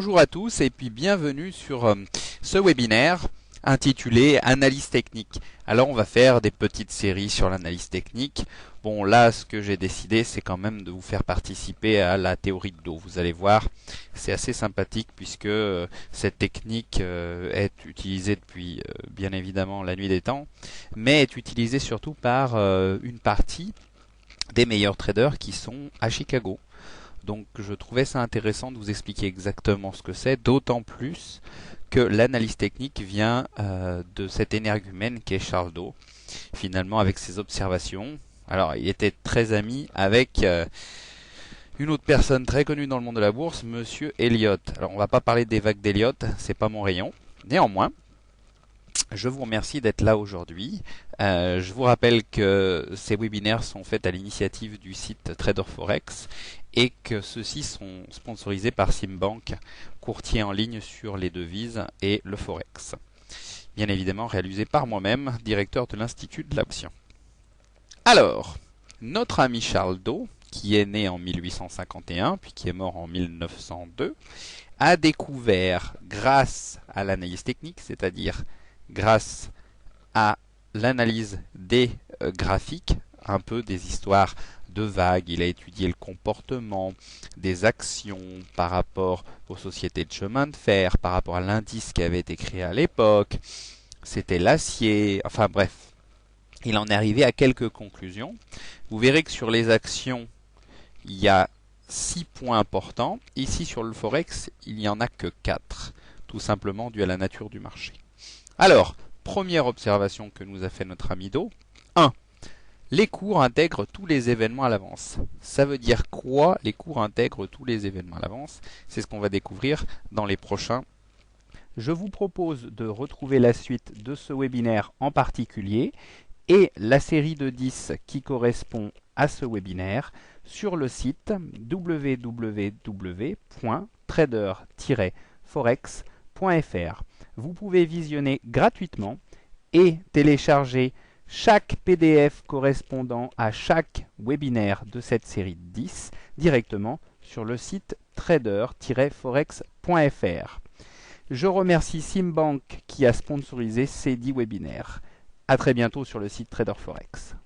bonjour à tous et puis bienvenue sur ce webinaire intitulé Analyse technique. Alors on va faire des petites séries sur l'analyse technique. Bon là ce que j'ai décidé c'est quand même de vous faire participer à la théorie de dos. Vous allez voir c'est assez sympathique puisque cette technique est utilisée depuis bien évidemment la nuit des temps, mais est utilisée surtout par une partie des meilleurs traders qui sont à Chicago. Donc je trouvais ça intéressant de vous expliquer exactement ce que c'est, d'autant plus que l'analyse technique vient de cet énergumène qui est Charles Dow, finalement avec ses observations. Alors il était très ami avec une autre personne très connue dans le monde de la bourse, Monsieur Elliott. Alors on va pas parler des vagues d'Elliott, c'est pas mon rayon. Néanmoins, je vous remercie d'être là aujourd'hui. Je vous rappelle que ces webinaires sont faits à l'initiative du site Trader Forex et que ceux-ci sont sponsorisés par Simbank, courtier en ligne sur les devises et le Forex. Bien évidemment réalisé par moi-même, directeur de l'Institut de l'Option. Alors, notre ami Charles Dow, qui est né en 1851 puis qui est mort en 1902, a découvert grâce à l'analyse technique, c'est-à-dire grâce à l'analyse des graphiques, un peu des histoires de vagues. Il a étudié le comportement des actions par rapport aux sociétés de chemin de fer, par rapport à l'indice qui avait été créé à l'époque. C'était l'acier. Enfin bref, il en est arrivé à quelques conclusions. Vous verrez que sur les actions, il y a 6 points importants. Ici sur le Forex, il n'y en a que 4, tout simplement dû à la nature du marché. Alors, première observation que nous a fait notre ami Dow. 1. Les cours intègrent tous les événements à l'avance. Ça veut dire quoi, les cours intègrent tous les événements à l'avance? C'est ce qu'on va découvrir dans les prochains. Je vous propose de retrouver la suite de ce webinaire en particulier et la série de 10 qui correspond à ce webinaire sur le site www.trader-forex.fr. Vous pouvez visionner gratuitement et télécharger chaque PDF correspondant à chaque webinaire de cette série de 10 directement sur le site trader-forex.fr. Je remercie Simbank qui a sponsorisé ces 10 webinaires. À très bientôt sur le site Trader Forex.